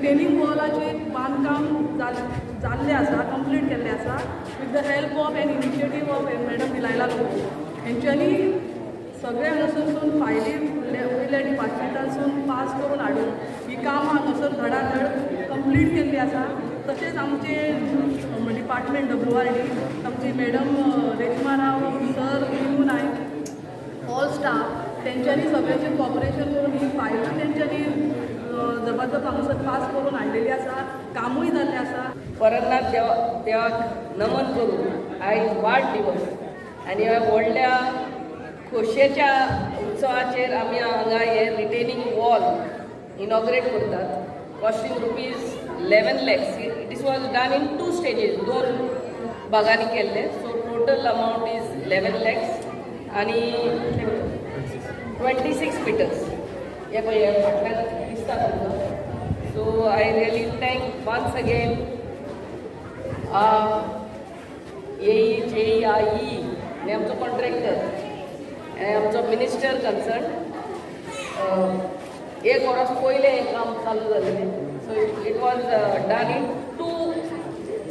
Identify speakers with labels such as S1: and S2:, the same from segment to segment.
S1: Retaining वॉलाचे बांदकाम जाल्लें आसा, कंप्लीट केल्लें आसा with the help of an initiative of madam विलायला लोबो. हेंच्यांनी सगळे हांगासरसून फायली वयल्या डिपार्टमेंटासून पास करून हाडून ही कामां हांगासर धडाधड कंप्लीट केल्ली आसा. तशेंच आमचे डिपार्टमेंट WRD आमची मॅडम रेश्मा राव सर निमू नायक ऑल स्टाफ तेंच्यांनी सगळ्यांचें कॉपरेशन करून ही फायलां तेंच्यांनी जबरदस्त हांगासर पास करून हाडलेली आसा. कामूय जाल्लें आसा.
S2: परनाथ देवाक नमन करून आयज वाडदिवस आनी ह्या व्हडल्या खोशयेच्या उत्सवाचेर आमी हांगा हे रिटेनिंग वॉल इनॉग्रेट करतात. Costing ₹11 lakhs. It was done in 2 stages, 2 भागांनी केल्ले. So total amount is 11 lakhs आनी 26 meters. हे पळय फाटल्यान दिसता तुमकां. So I really thank once again JEI आनी आमचो कॉन्ट्रॅक्टर आनी आमचो मिनिस्टर कन्सर्न. 1 वर्स पयलें हें काम चालू जाल्लें. So it was done in 2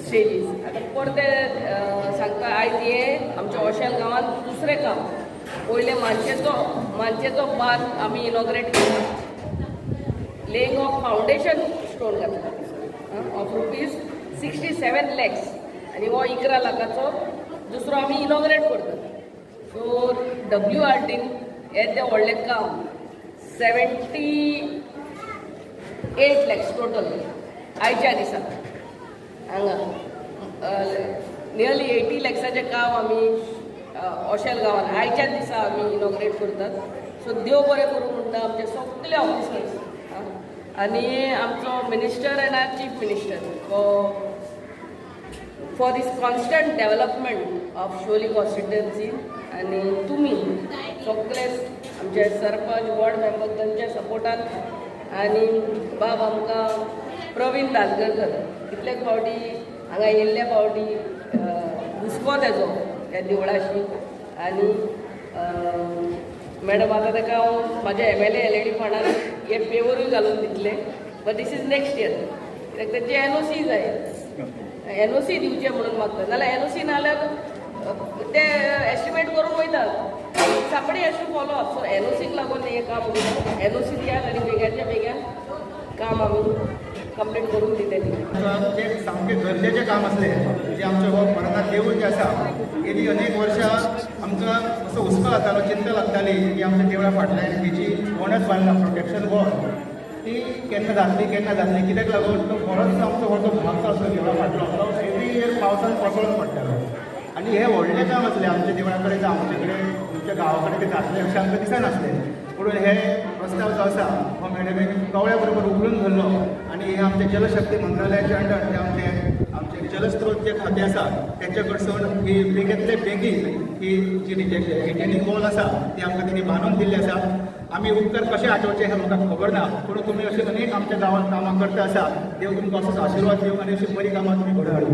S2: stages. आतां परतें सांगता आयज हें आमच्या ओशेल गांवांत दुसरें काम. पयलें मानशेचो बांद आमी इनॉग्रेट केला. लेईंग ऑफ फावंडेशन स्टोन घातला ऑफ ₹67 lakhs आनी हो 11 लाखाचो दुसरो आमी इनॉग्रेट करतात. सो WRDन हें तें व्हडलें काम 78 lakhs टोटल आयच्या दिसा हांगा नियरली 80 lakhsचें काम आमी ओशेल गांवांत आयच्याच दिसा आमी इनॉग्रेट करतात. सो देव बरें करूं म्हणटा आमचे सगळे ऑफिसर्स आनी आमचो minister and our chief minister for this constant development of Shivoli constituency. आनी तुमी सगळे आमचे सरपंच वॉर्ड मेंबर तांच्या सपोर्टान आनी बाब आमकां प्रवीण धालगरकर कितलेच फावटी हांगा येयल्ल्या फावटी हुस्को तेजो ह्या देवळाशी. आनी मॅडम आतां ताका हांव म्हाज्या MLA LAD फंडान हे पेवरूय घालून दितले. But this is next year. कित्याक तेंचे NOC जाय. NOC दिवचे म्हणून मागता. नाल्यार NOC नाल्यार ते एस्टिमेट करून वयतात. सापडी एश टू फॉलो अप. सो NOCक लागून हें काम NOC दियात आनी बेग्याच्या बेग्यान काम आमी कंप्लीट करून दितली.
S3: जे सामकें गरजेचें काम आसलें जे आमचो हो परनाथ देवूळ जें आसा गेली अनेक वर्सां आमकां असो हुस्को जातालो, चिंता लागताली की आमच्या देवळा फाटल्यान हेची वणस बांदला प्रोटेक्शन वॉल ती केन्ना जातली कित्याक लागून तो बरोच आमचो व्हडलो भाग आसलो देवळा फाटलो तो एवरी इयर पावसान कोसळून पडटालो. आनी हें व्हडलें काम आसलें आमच्या देवळा कडेन जावं आमचे कडेन तुमच्या गांवा कडेन तें जातलें अशें आमकां दिसनासलें. म्हणून हे प्रस्ताव जो आसा हो मॅडमीन कवळ्या बरोबर उखलून धरलो आनी हे आमचे जलशक्ती मंत्रालयाच्या अंडर जे आमचे जलस्त्रोत जे खातें आसा तेंचे कडसून ही बेगींतले बेगीन ही जी रिटेनिंग वॉल आसा ती आमकां तेणी बांदून दिल्ली आसा. आमी उपकार कशे आठोवचे हें म्हाका खबर ना, पूण तुमी अशें अनेक आमच्या गांवांत कामां करता आसा. देव तुमकां असोच आशिर्वाद दिवं आनी अशी बरी कामां तुमी घडोवन हाडूं.